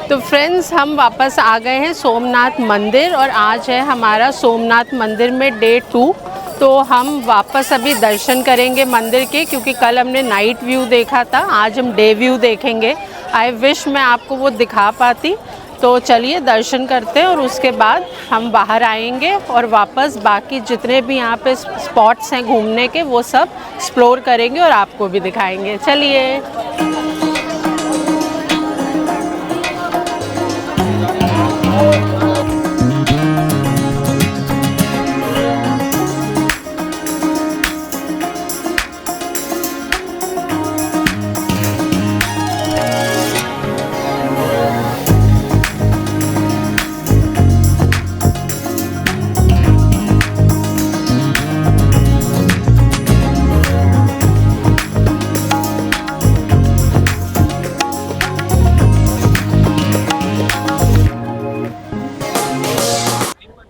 तो फ्रेंड्स, हम वापस आ गए हैं सोमनाथ मंदिर और आज है हमारा सोमनाथ मंदिर में डे 2। तो हम वापस अभी दर्शन करेंगे मंदिर के, क्योंकि कल हमने नाइट व्यू देखा था, आज हम डे व्यू देखेंगे। आई विश मैं आपको वो दिखा पाती। तो चलिए दर्शन करते हैं और उसके बाद हम बाहर आएंगे और वापस बाकी जितने भी यहाँ पे स्पॉट्स हैं घूमने के वो सब एक्सप्लोर करेंगे और आपको भी दिखाएंगे। चलिए।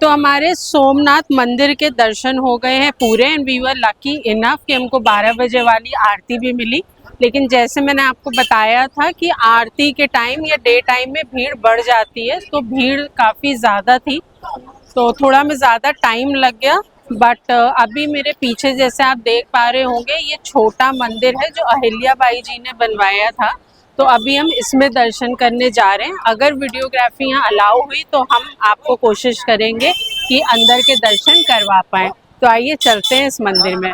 तो हमारे सोमनाथ मंदिर के दर्शन हो गए हैं पूरे and we were lucky enough कि हमको 12 बजे वाली आरती भी मिली। लेकिन जैसे मैंने आपको बताया था कि आरती के टाइम या डे टाइम में भीड़ बढ़ जाती है, तो भीड़ काफ़ी ज़्यादा थी, तो थोड़ा में ज़्यादा टाइम लग गया। बट अभी मेरे पीछे जैसे आप देख पा रहे होंगे, ये छोटा मंदिर है जो अहिल्या बाई जी ने बनवाया था। तो अभी हम इसमें दर्शन करने जा रहे हैं। अगर वीडियोग्राफी यहाँ अलाउ हुई तो हम आपको कोशिश करेंगे कि अंदर के दर्शन करवा पाएँ। तो आइए चलते हैं इस मंदिर में।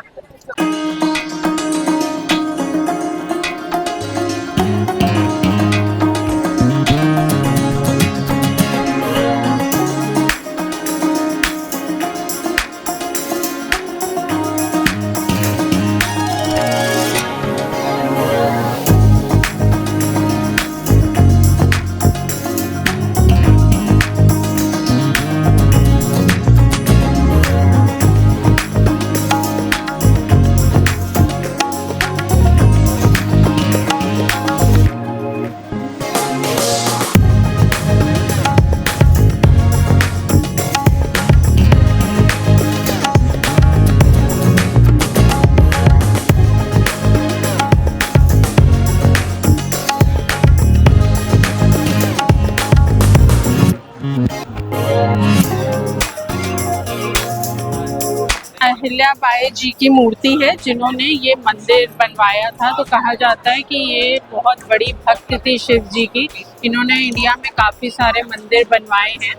अहिल्या बाई जी की मूर्ति है जिन्होंने ये मंदिर बनवाया था। तो कहा जाता है कि ये बहुत बड़ी भक्त थी शिव जी की। इन्होंने इंडिया में काफ़ी सारे मंदिर बनवाए हैं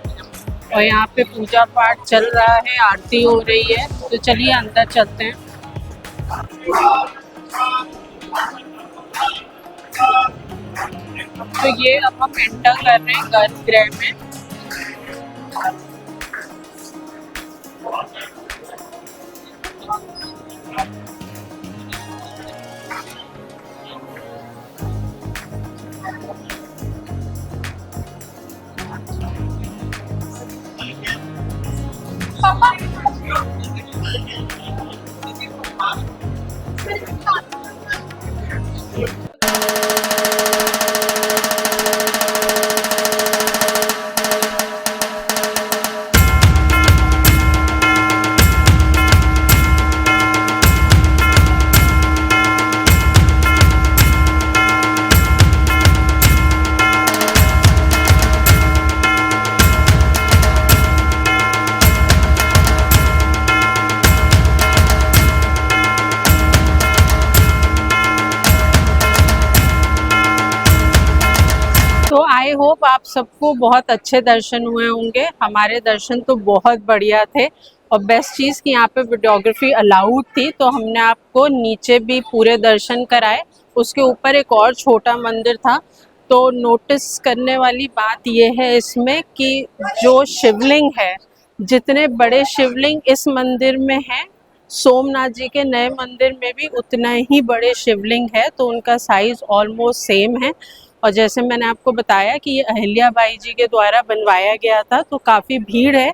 और यहाँ पे पूजा पाठ चल रहा है, आरती हो रही है। तो चलिए अंदर चलते हैं। तो ये अब हम एंटर कर रहे हैं गर्भगृह में। तो आई होप आप सबको बहुत अच्छे दर्शन हुए होंगे। हमारे दर्शन तो बहुत बढ़िया थे और बेस्ट चीज़ कि यहाँ पे वीडियोग्राफी अलाउड थी, तो हमने आपको नीचे भी पूरे दर्शन कराए। उसके ऊपर एक और छोटा मंदिर था। तो नोटिस करने वाली बात यह है इसमें कि जो शिवलिंग है, जितने बड़े शिवलिंग इस मंदिर में हैं, सोमनाथ जी के नए मंदिर में भी उतना ही बड़े शिवलिंग है। तो उनका साइज़ ऑलमोस्ट सेम है। और जैसे मैंने आपको बताया कि ये अहिल्या बाई जी के द्वारा बनवाया गया था, तो काफ़ी भीड़ है।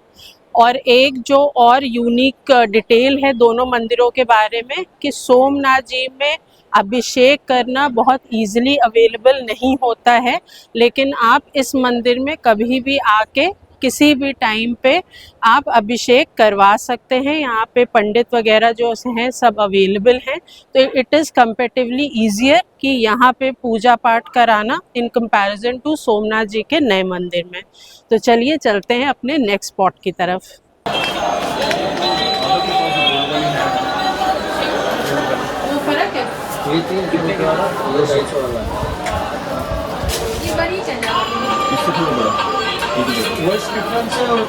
और एक जो और यूनिक डिटेल है दोनों मंदिरों के बारे में कि सोमनाथ जी में अभिषेक करना बहुत इजीली अवेलेबल नहीं होता है, लेकिन आप इस मंदिर में कभी भी आके किसी भी टाइम पे आप अभिषेक करवा सकते हैं। यहाँ पे पंडित वगैरह जो हैं सब अवेलेबल हैं, तो इट इज़ कंपेरेटिवली ईजियर कि यहाँ पे पूजा पाठ कराना इन कंपैरिजन टू सोमनाथ जी के नए मंदिर में। तो चलिए चलते हैं अपने नेक्स्ट स्पॉट की तरफ। इससे थोड़ा बड़ा वॉइस डिफरेंस है और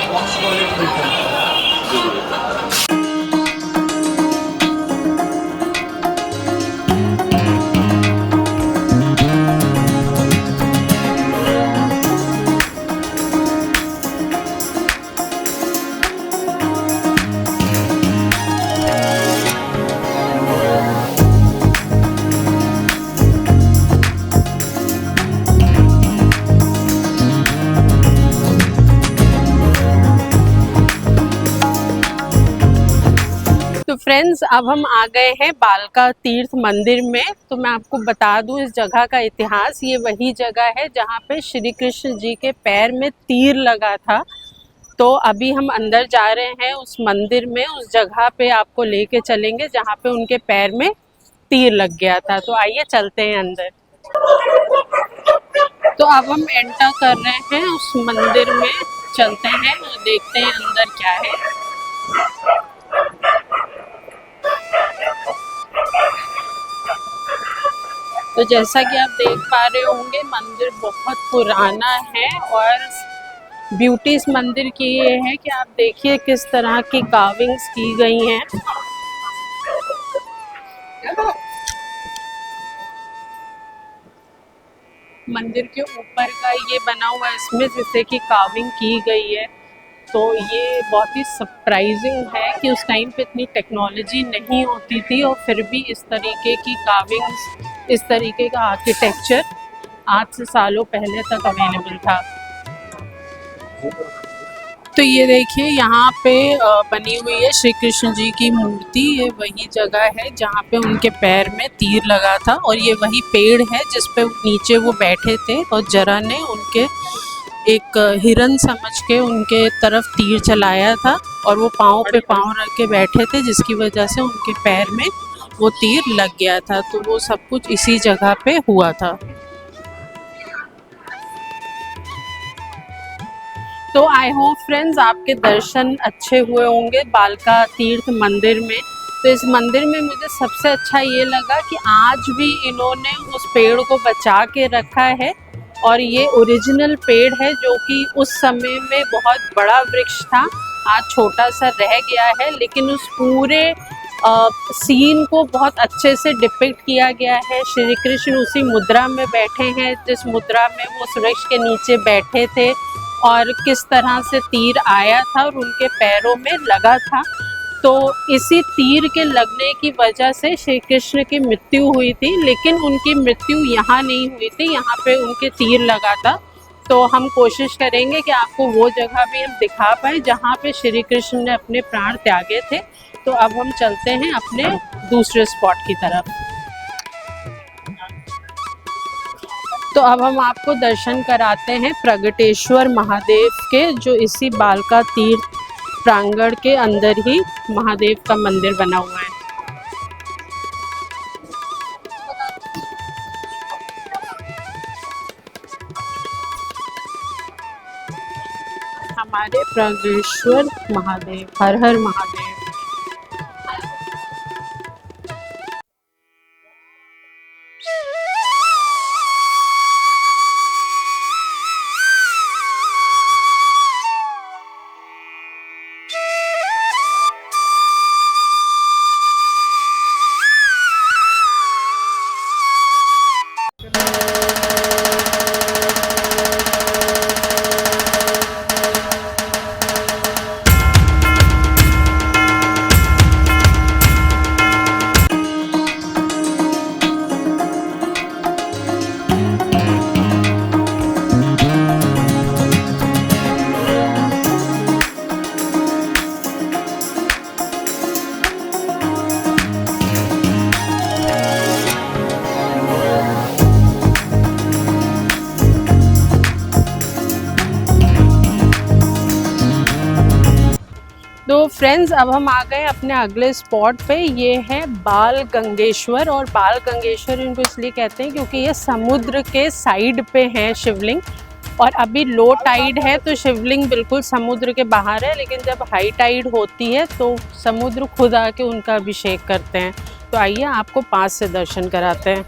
बॉक्स क्वालिटी डिफरेंस। तो फ्रेंड्स, अब हम आ गए हैं बालका तीर्थ मंदिर में। तो मैं आपको बता दूं इस जगह का इतिहास। ये वही जगह है जहाँ पे श्री कृष्ण जी के पैर में तीर लगा था। तो अभी हम अंदर जा रहे हैं उस मंदिर में, उस जगह पे आपको लेके चलेंगे जहाँ पे उनके पैर में तीर लग गया था। तो आइए चलते हैं अंदर। तो अब हम एंटर कर रहे हैं उस मंदिर में, चलते हैं और देखते हैं अंदर क्या है। तो जैसा कि आप देख पा रहे होंगे, मंदिर बहुत पुराना है और ब्यूटी इस मंदिर की ये है कि आप देखिए किस तरह की कार्विंग्स की गई हैं। मंदिर के ऊपर का ये बना हुआ है, इसमें जिससे कि कार्विंग की गई है। तो ये बहुत ही सरप्राइजिंग है कि उस टाइम पे इतनी टेक्नोलॉजी नहीं होती थी और फिर भी इस तरीके की कार्विंग्स, इस तरीके का आर्किटेक्चर आज से सालों पहले तक अवेलेबल था। तो ये देखिए यहाँ पे बनी हुई है श्री कृष्ण जी की मूर्ति। ये वही जगह है जहाँ पे उनके पैर में तीर लगा था और ये वही पेड़ है जिस पे नीचे वो बैठे थे और जरा ने उनके एक हिरन समझ के उनके तरफ तीर चलाया था और वो पाँव पे पाँव रख के बैठे थे, जिसकी वजह से उनके पैर में वो तीर लग गया था। तो वो सब कुछ इसी जगह पे हुआ था। तो आई होप फ्रेंड्स आपके दर्शन अच्छे हुए होंगे बालका तीर्थ मंदिर में। तो इस मंदिर में मुझे सबसे अच्छा ये लगा कि आज भी इन्होंने उस पेड़ को बचा के रखा है और ये ओरिजिनल पेड़ है जो कि उस समय में बहुत बड़ा वृक्ष था, आज छोटा सा रह गया है। लेकिन उस पूरे सीन को बहुत अच्छे से डिपिक्ट किया गया है। श्री कृष्ण उसी मुद्रा में बैठे हैं जिस मुद्रा में वो उस वृक्ष के नीचे बैठे थे और किस तरह से तीर आया था और उनके पैरों में लगा था। तो इसी तीर के लगने की वजह से श्री कृष्ण की मृत्यु हुई थी, लेकिन उनकी मृत्यु यहाँ नहीं हुई थी, यहाँ पे उनके तीर लगा था। तो हम कोशिश करेंगे कि आपको वो जगह भी हम दिखा पाए जहाँ पे श्री कृष्ण ने अपने प्राण त्यागे थे। तो अब हम चलते हैं अपने दूसरे स्पॉट की तरफ। तो अब हम आपको दर्शन कराते हैं प्रगटेश्वर महादेव के, जो इसी बालका तीर्थ प्रांगण के अंदर ही महादेव का मंदिर बना हुआ है। हमारे प्रगटेश्वर महादेव, हर हर महादेव। फ्रेंड्स, अब हम आ गए अपने अगले स्पॉट पे। ये है बाल गंगेश्वर, और बाल गंगेश्वर इनको इसलिए कहते हैं क्योंकि ये समुद्र के साइड पे है शिवलिंग। और अभी लो टाइड है तो शिवलिंग बिल्कुल समुद्र के बाहर है, लेकिन जब हाई टाइड होती है तो समुद्र खुद आके उनका अभिषेक करते हैं। तो आइए आपको पास से दर्शन कराते हैं।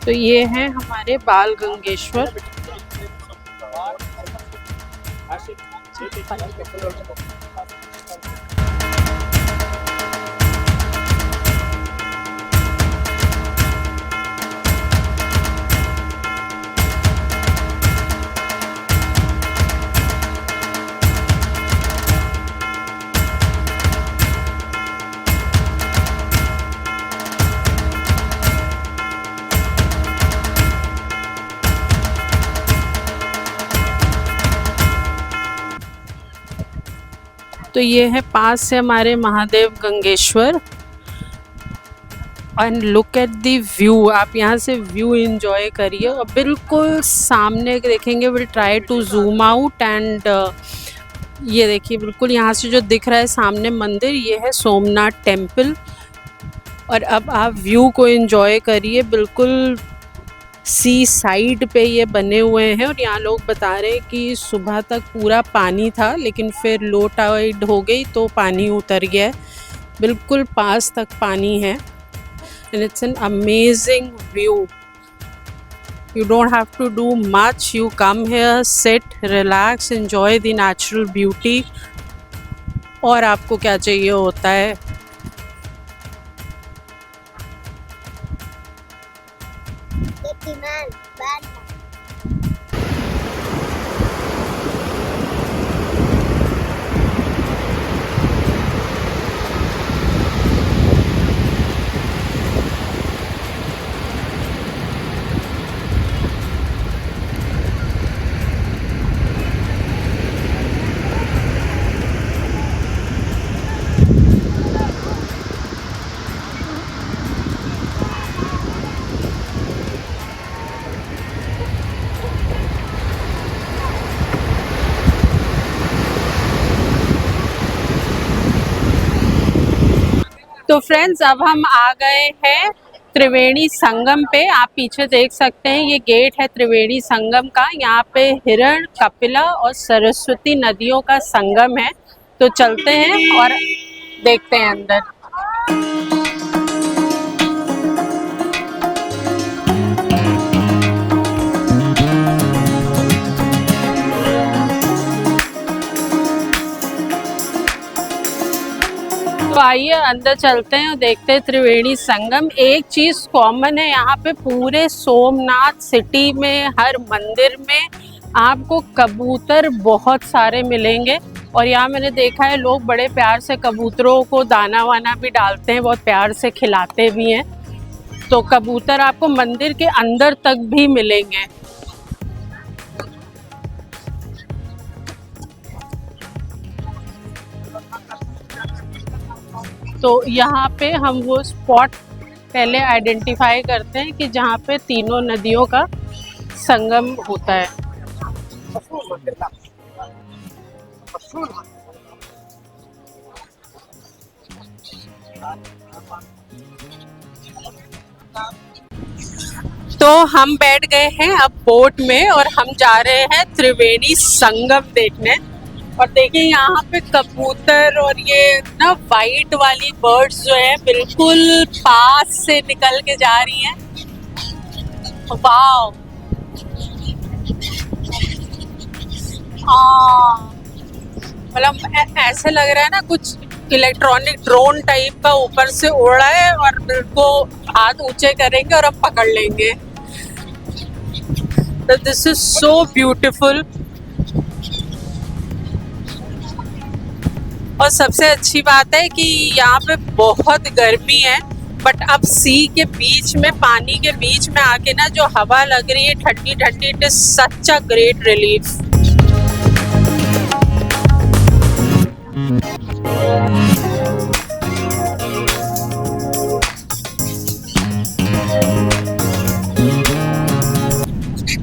तो ये है हमारे बाल गंगेश्वर। तो ये है पास से हमारे Mahadev Gangeshwar. And look at the view, आप यहाँ से व्यू एंजॉय करिए। और बिल्कुल सामने देखेंगे, will try to zoom out and ये देखिए बिल्कुल यहाँ से जो दिख रहा है सामने मंदिर, ये है सोमनाथ टेम्पल। और अब आप व्यू को एंजॉय करिए। बिल्कुल सी साइड पे ये बने हुए हैं, और यहाँ लोग बता रहे हैं कि सुबह तक पूरा पानी था, लेकिन फिर लो टाइड हो गई तो पानी उतर गया है। बिल्कुल पास तक पानी है। And it's an amazing view. You don't have to do much, you come here, sit, relax, enjoy the natural beauty. और आपको क्या चाहिए होता है। तो फ्रेंड्स, अब हम आ गए हैं त्रिवेणी संगम पे। आप पीछे देख सकते हैं, ये गेट है त्रिवेणी संगम का। यहाँ पे हिरण, कपिला और सरस्वती नदियों का संगम है। तो चलते हैं और देखते हैं अंदर। तो आइए अंदर चलते हैं और देखते हैं त्रिवेणी संगम। एक चीज कॉमन है यहाँ पे, पूरे सोमनाथ सिटी में हर मंदिर में आपको कबूतर बहुत सारे मिलेंगे। और यहाँ मैंने देखा है लोग बड़े प्यार से कबूतरों को दाना वाना भी डालते हैं, बहुत प्यार से खिलाते भी हैं। तो कबूतर आपको मंदिर के अंदर तक भी मिलेंगे। तो यहाँ पे हम वो स्पॉट पहले आइडेंटिफाई करते हैं कि जहाँ पे तीनों नदियों का संगम होता है। तो हम बैठ गए हैं अब बोट में और हम जा रहे हैं त्रिवेणी संगम देखने। और देखिए यहाँ पे कबूतर और ये ना वाइट वाली बर्ड्स जो है बिल्कुल पास से निकल के जा रही हैं। वाव, मतलब ऐसे लग रहा है ना कुछ इलेक्ट्रॉनिक ड्रोन टाइप का ऊपर से उड़ रहा है और बिल्कुल हाथ ऊंचे करेंगे और हम पकड़ लेंगे। तो दिस इज सो ब्यूटीफुल। और सबसे अच्छी बात है कि यहाँ पे बहुत गर्मी है, बट अब सी के बीच में, पानी के बीच में आके ना जो हवा लग रही है ठंडी ठंडी, it is such a great relief.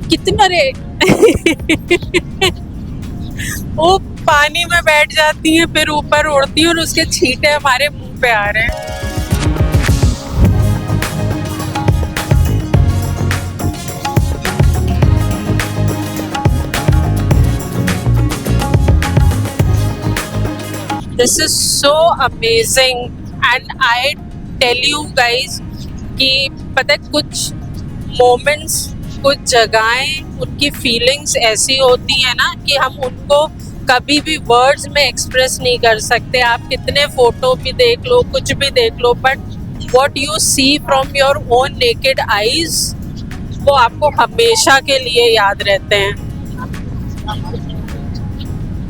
कितना रे वो पानी में बैठ जाती हैं, फिर ऊपर उड़ती हैं और उसके छींटे हमारे मुंह पे आ रहे हैं। This is so amazing and I tell you guys कि पता है कुछ moments, कुछ जगहें, उनकी feelings ऐसी होती है ना कि हम उनको कभी भी words में express नहीं कर सकते। आप कितने फोटो भी देख लो, कुछ भी देख लो, but what you see from your own naked eyes वो आपको हमेशा के लिए याद रहते हैं।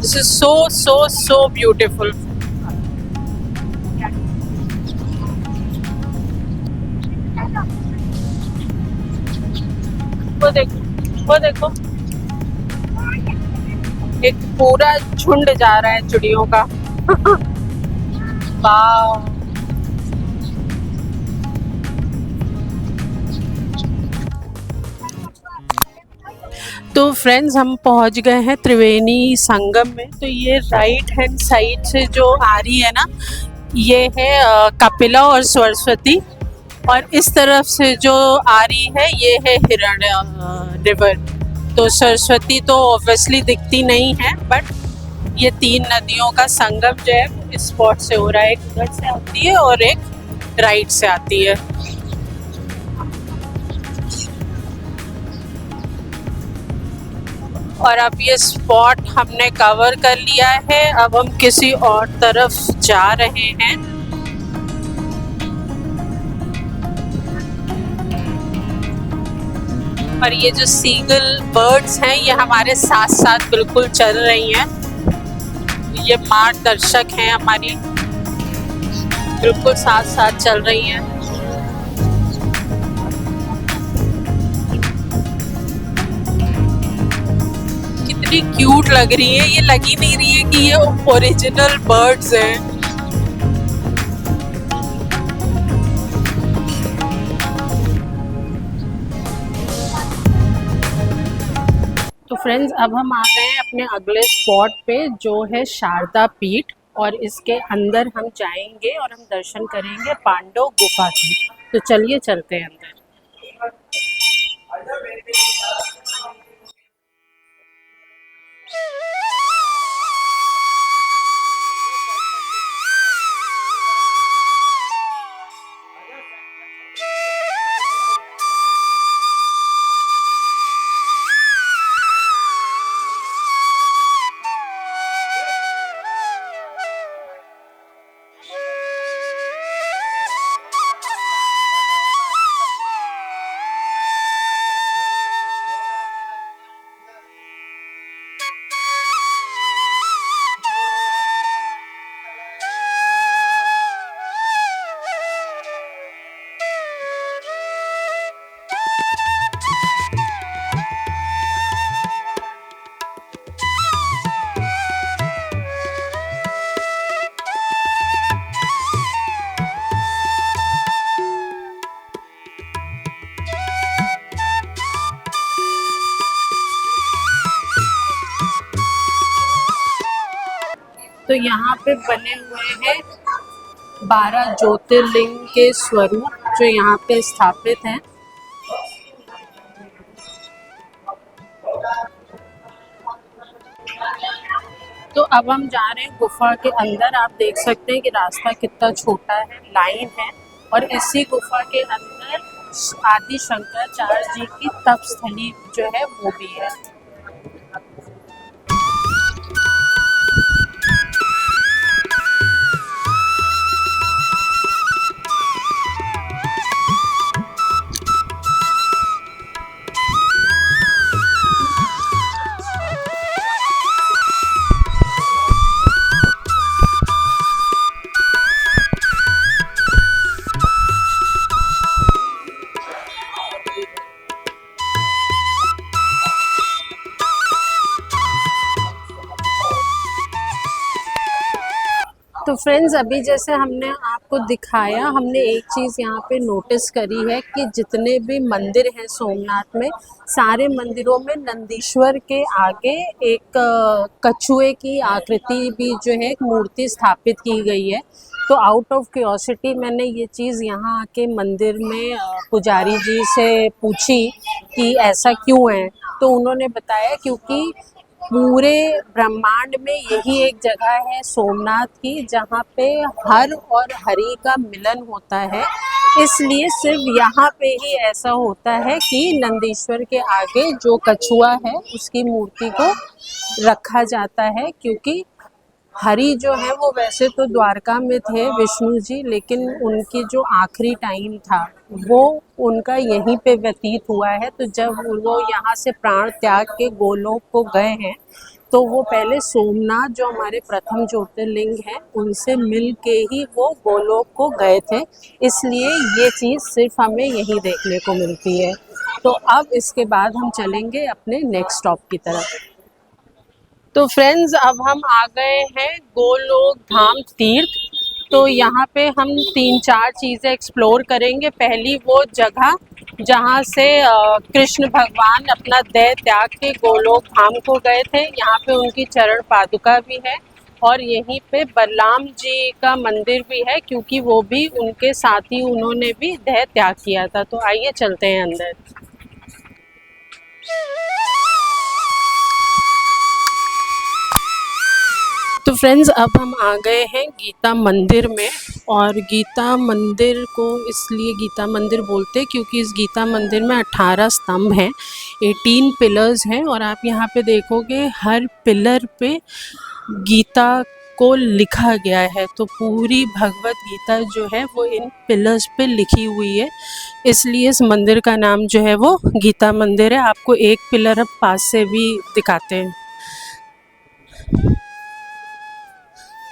This is so beautiful. वो देखो एक पूरा झुंड जा रहा है चिड़ियों का। वाह। तो फ्रेंड्स हम पहुंच गए हैं त्रिवेणी संगम में। तो ये राइट हैंड साइड से जो आ रही है ना, ये है कपिला और सरस्वती, और इस तरफ से जो आ रही है ये है हिरण रिवर। तो सरस्वती तो ऑब्वियसली दिखती नहीं है, बट ये तीन नदियों का संगम जो है वो इस स्पॉट से हो रहा है। एक उधर से आती है और एक राइट से आती है। और अब ये स्पॉट हमने कवर कर लिया है, अब हम किसी और तरफ जा रहे हैं। और ये जो सीगल बर्ड्स हैं ये हमारे साथ साथ बिल्कुल चल रही हैं। ये मार्गदर्शक हैं हमारी, बिल्कुल साथ साथ चल रही हैं। कितनी क्यूट लग रही है, ये लग ही नहीं रही है कि ये ओरिजिनल बर्ड्स हैं। तो फ्रेंड्स अब हम आ गए हैं अपने अगले स्पॉट पे जो है शारदा पीठ, और इसके अंदर हम जाएंगे और हम दर्शन करेंगे पांडव गुफा की। तो चलिए चलते हैं अंदर। तो यहाँ पे बने हुए हैं 12 ज्योतिर्लिंग के स्वरूप जो यहाँ पे स्थापित हैं। तो अब हम जा रहे हैं गुफा के अंदर। आप देख सकते हैं कि रास्ता कितना छोटा है, लाइन है, और इसी गुफा के अंदर आदि शंकराचार्य जी की तपस्थली जो है वो भी है। तो फ्रेंड्स, अभी जैसे हमने आपको दिखाया, हमने एक चीज़ यहाँ पे नोटिस करी है कि जितने भी मंदिर हैं सोमनाथ में, सारे मंदिरों में नंदीश्वर के आगे एक कछुए की आकृति भी जो है एक मूर्ति स्थापित की गई है। तो आउट ऑफ क्यूरियोसिटी मैंने ये चीज़ यहाँ आके मंदिर में पुजारी जी से पूछी कि ऐसा क्यों है। तो उन्होंने बताया क्योंकि पूरे ब्रह्मांड में यही एक जगह है सोमनाथ की जहाँ पे हर और हरि का मिलन होता है, इसलिए सिर्फ यहाँ पे ही ऐसा होता है कि नंदीश्वर के आगे जो कछुआ है उसकी मूर्ति को रखा जाता है। क्योंकि हरि जो है वो वैसे तो द्वारका में थे विष्णु जी, लेकिन उनकी जो आखिरी टाइम था वो उनका यहीं पे व्यतीत हुआ है। तो जब वो यहाँ से प्राण त्याग के गोलोक को गए हैं तो वो पहले सोमनाथ जो हमारे प्रथम ज्योतिर्लिंग हैं उनसे मिल के ही वो गोलोक को गए थे, इसलिए ये चीज़ सिर्फ हमें यहीं देखने को मिलती है। तो अब इसके बाद हम चलेंगे अपने नेक्स्ट स्टॉप की तरफ। तो फ्रेंड्स, अब हम आ गए हैं गोलोक धाम तीर्थ। तो यहाँ पे हम 3-4 चीज़ें एक्सप्लोर करेंगे। पहली वो जगह जहाँ से कृष्ण भगवान अपना देह त्याग के गोलोक धाम को गए थे, यहाँ पे उनकी चरण पादुका भी है और यहीं पे बलराम जी का मंदिर भी है, क्योंकि वो भी उनके साथ ही उन्होंने भी देह त्याग किया था। तो आइए चलते हैं अंदर। तो फ्रेंड्स, अब हम आ गए हैं गीता मंदिर में। और गीता मंदिर को इसलिए गीता मंदिर बोलते हैं क्योंकि इस गीता मंदिर में 18 स्तंभ हैं, 18 पिलर्स हैं। और आप यहाँ पे देखोगे हर पिलर पे गीता को लिखा गया है। तो पूरी भगवत गीता जो है वो इन पिलर्स पे लिखी हुई है, इसलिए इस मंदिर का नाम जो है वो गीता मंदिर है। आपको एक पिलर अब पास से भी दिखाते हैं।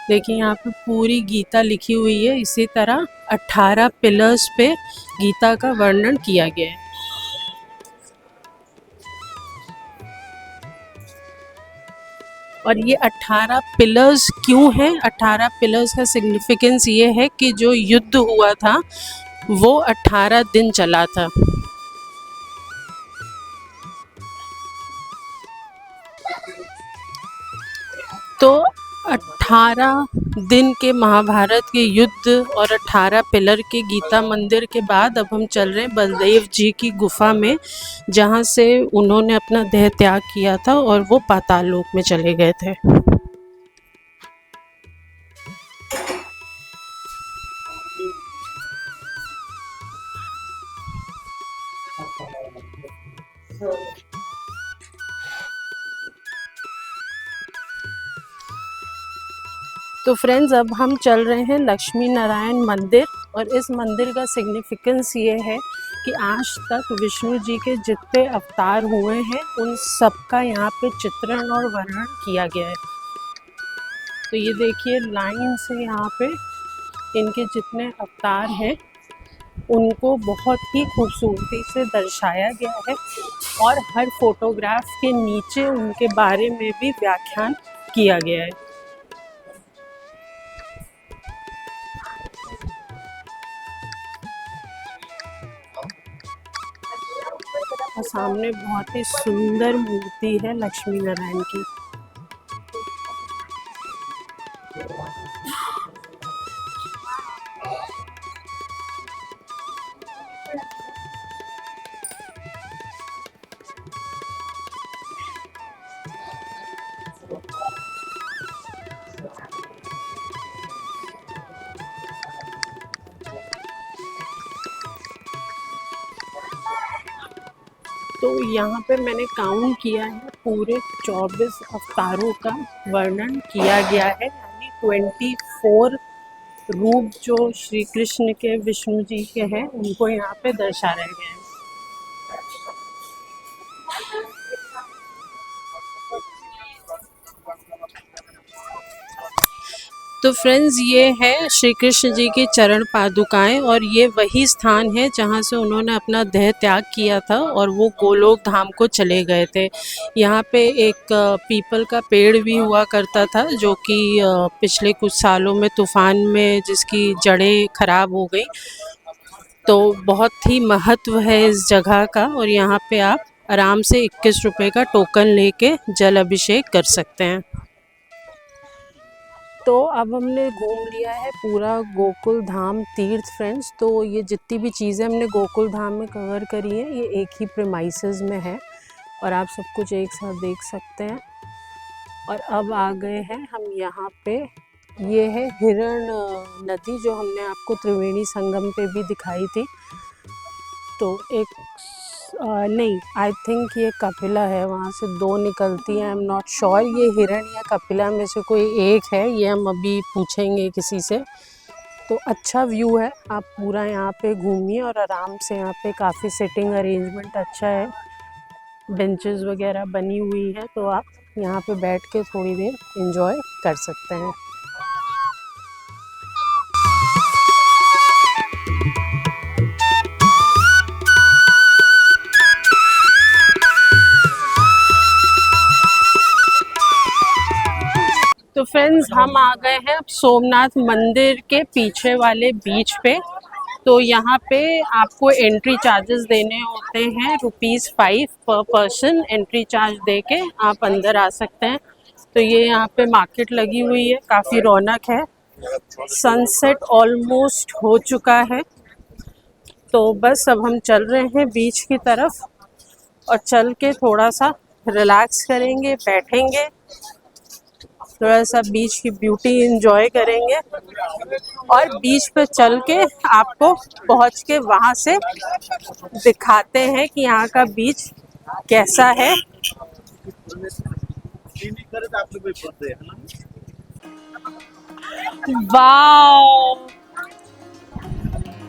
देखिए यहाँ पे पूरी गीता लिखी हुई है, इसी तरह 18 पिलर्स पे गीता का वर्णन किया गया है। और ये 18 पिलर्स क्यों हैं? 18 पिलर्स का सिग्निफिकेंस ये है कि जो युद्ध हुआ था वो 18 दिन चला था। तो 18 दिन के महाभारत के युद्ध और 18 पिलर के गीता मंदिर के बाद अब हम चल रहे हैं बलदेव जी की गुफा में, जहाँ से उन्होंने अपना देह त्याग किया था और वो पाताल लोक में चले गए थे। तो फ्रेंड्स, अब हम चल रहे हैं लक्ष्मी नारायण मंदिर। और इस मंदिर का सिग्निफिकेंस ये है कि आज तक विष्णु जी के जितने अवतार हुए हैं उन सबका यहाँ पे चित्रण और वर्णन किया गया है। तो ये देखिए लाइन से यहाँ पे इनके जितने अवतार हैं उनको बहुत ही खूबसूरती से दर्शाया गया है और हर फोटोग्राफ के नीचे उनके बारे में भी व्याख्यान किया गया है। और सामने बहुत ही सुंदर मूर्ति है लक्ष्मी नारायण की। तो यहाँ पे मैंने काउंट किया है, पूरे 24 अवतारों का वर्णन किया गया है, यानी 24 रूप जो श्री कृष्ण के विष्णु जी के हैं उनको यहाँ पे दर्शाया गया है। तो फ्रेंड्स, ये है श्री कृष्ण जी की चरण पादुकाएं और ये वही स्थान है जहाँ से उन्होंने अपना देह त्याग किया था और वो गोलोक धाम को चले गए थे। यहाँ पे एक पीपल का पेड़ भी हुआ करता था जो कि पिछले कुछ सालों में तूफान में जिसकी जड़ें खराब हो गई। तो बहुत ही महत्व है इस जगह का और यहाँ पे आप आराम से 21 रुपये का टोकन लेके जल अभिषेक कर सकते हैं। तो अब हमने घूम लिया है पूरा गोकुल धाम तीर्थ फ्रेंड्स। तो ये जितनी भी चीज़ें हमने गोकुल धाम में कवर करी हैं ये एक ही प्रेमाइसेस में है और आप सब कुछ एक साथ देख सकते हैं। और अब आ गए हैं हम यहाँ पे, ये है हिरण नदी जो हमने आपको त्रिवेणी संगम पे भी दिखाई थी। तो एक नहीं, आई थिंक ये कपिला है, वहाँ से दो निकलती हैं, आई एम नॉट श्योर ये हिरण या कपिला में से कोई एक है, ये हम अभी पूछेंगे किसी से। तो अच्छा व्यू है, आप पूरा यहाँ पे घूमिए और आराम से यहाँ पे काफ़ी सिटिंग अरेंजमेंट अच्छा है, बेंचेस वगैरह बनी हुई है तो आप यहाँ पे बैठ के थोड़ी देर एंजॉय कर सकते हैं। तो फ्रेंड्स, हम आ गए हैं सोमनाथ मंदिर के पीछे वाले बीच पे। तो यहाँ पे आपको एंट्री चार्जेस देने होते हैं ₹5 पर पर्सन। एंट्री चार्ज दे के आप अंदर आ सकते हैं। तो ये यहाँ पे मार्केट लगी हुई है, काफ़ी रौनक है। सनसेट ऑलमोस्ट हो चुका है तो बस अब हम चल रहे हैं बीच की तरफ और चल के थोड़ा सा रिलैक्स करेंगे, बैठेंगे, थोड़ा सा बीच की ब्यूटी एंजॉय करेंगे और बीच पे चल के आपको पहुंच के वहाँ से दिखाते हैं कि यहाँ का बीच कैसा है। वाओ,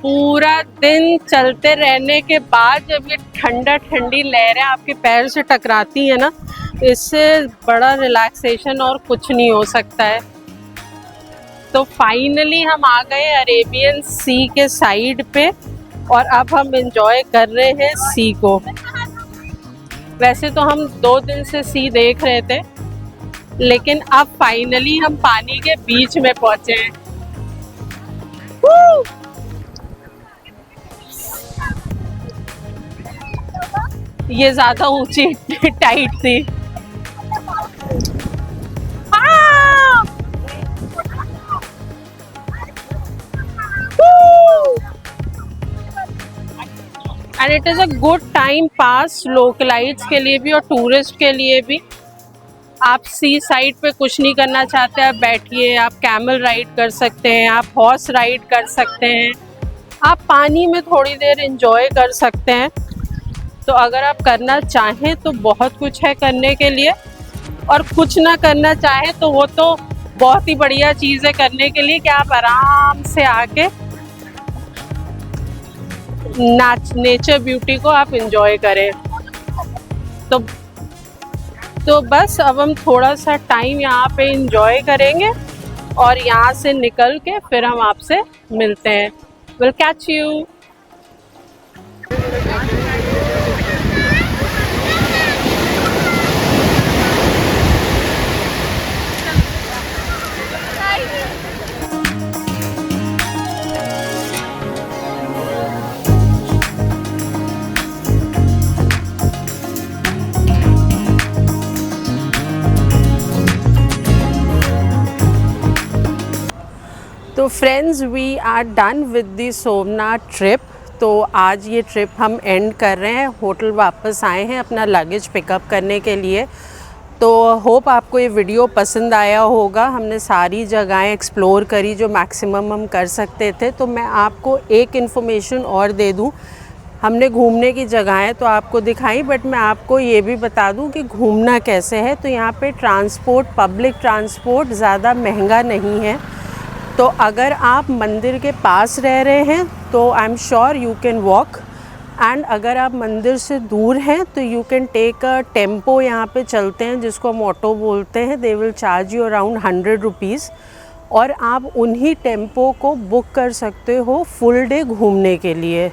पूरा दिन चलते रहने के बाद जब ये ठंडा ठंडी लहरें आपके पैर से टकराती है ना, इससे बड़ा रिलैक्सेशन और कुछ नहीं हो सकता है। तो फाइनली हम आ गए अरेबियन सी के साइड पे और अब हम एंजॉय कर रहे हैं सी को। वैसे तो हम 2 दिन से सी देख रहे थे लेकिन अब फाइनली हम पानी के बीच में पहुंचे हैं। ये ज्यादा ऊंची टाइट थी। And it is a good time pass localites के लिए भी और टूरिस्ट के लिए भी। आप सी साइड पे कुछ नहीं करना चाहते, आप बैठिए, आप कैमल राइड कर सकते हैं, आप हॉर्स राइड कर सकते हैं, आप पानी में थोड़ी देर एंजॉय कर सकते हैं। तो अगर आप करना चाहें तो बहुत कुछ है करने के लिए और कुछ ना करना चाहें तो वो तो बहुत ही बढ़िया चीज़ है करने के लिए कि आप आराम से आके नेचर ब्यूटी को आप एंजॉय करें। तो बस अब हम थोड़ा सा टाइम यहाँ पे एंजॉय करेंगे और यहाँ से निकल के फिर हम आपसे मिलते हैं। Will catch you. तो friends, we are done with the Somnath trip. तो आज ये ट्रिप हम एंड कर रहे हैं, होटल वापस आए हैं अपना लगेज पिकअप करने के लिए। तो होप आपको ये वीडियो पसंद आया होगा। हमने सारी जगहें एक्सप्लोर करी जो मैक्सिमम हम कर सकते थे। तो मैं आपको एक इन्फॉर्मेशन और दे दूँ, हमने घूमने की जगहें तो आपको दिखाई बट मैं आपको ये भी बता दूं कि घूमना कैसे है। तो यहाँ पे ट्रांसपोर्ट, पब्लिक ट्रांसपोर्ट ज़्यादा महंगा नहीं है। तो अगर आप मंदिर के पास रह रहे हैं तो I am sure you can walk, and अगर आप मंदिर से दूर हैं तो you can take a tempo. यहाँ पे चलते हैं जिसको हम ऑटो बोलते हैं। They will charge you around 100 rupees और आप उन्हीं टेम्पो को बुक कर सकते हो फुल डे घूमने के लिए।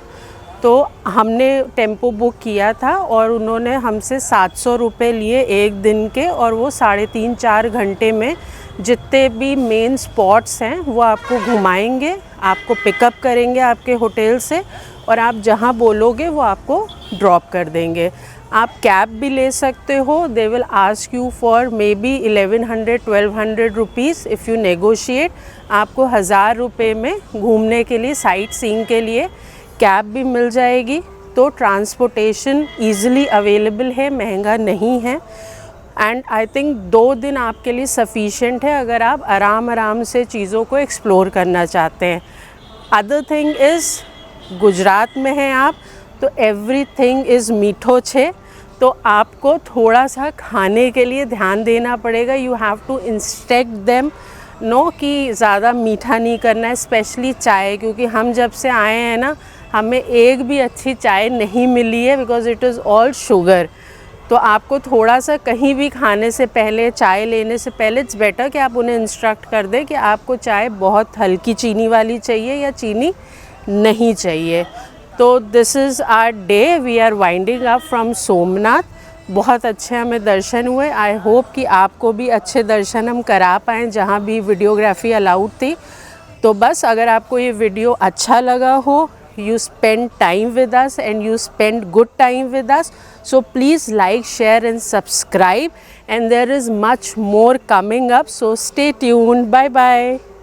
तो हमने टेम्पो बुक किया था और उन्होंने हमसे 700 रुपये लिए एक दिन के, और वो 3.5-4 घंटे में जितने भी मेन स्पॉट्स हैं वो आपको घुमाएंगे, आपको पिकअप करेंगे आपके होटल से, और आप जहाँ बोलोगे वो आपको ड्रॉप कर देंगे। आप कैब भी ले सकते हो, they will ask you for may be 1100-1200 rupees if you negotiate. आपको 1000 रुपये में घूमने के लिए, साइट सीइंग के लिए कैब भी मिल जाएगी। तो ट्रांसपोर्टेशन ईज़िली अवेलेबल है, महंगा नहीं है। एंड आई थिंक 2 दिन आपके लिए सफिशेंट है अगर आप आराम से चीज़ों को एक्सप्लोर करना चाहते हैं। अदर थिंग इज़, गुजरात में हैं आप तो एवरीथिंग इज़ मीठो छे, तो आपको थोड़ा सा खाने के लिए ध्यान देना पड़ेगा। You have to instruct them no कि ज़्यादा मीठा नहीं करना है, स्पेशली चाय, क्योंकि हम जब से आए हैं ना, हमें एक भी अच्छी चाय नहीं मिली है because it is all sugar. तो आपको थोड़ा सा कहीं भी खाने से पहले, चाय लेने से पहले, इट्स बेटर कि आप उन्हें इंस्ट्रक्ट कर दें कि आपको चाय बहुत हल्की चीनी वाली चाहिए या चीनी नहीं चाहिए। तो this is our day, we are winding up from Somnath. बहुत अच्छे हमें दर्शन हुए। आई होप कि आपको भी अच्छे दर्शन हम करा पाएँ जहाँ भी वीडियोग्राफी अलाउड थी। तो बस अगर आपको ये वीडियो अच्छा लगा हो, you spend time with us and you spend good time with us, so please like, share and subscribe, and there is much more coming up, so stay tuned. Bye bye.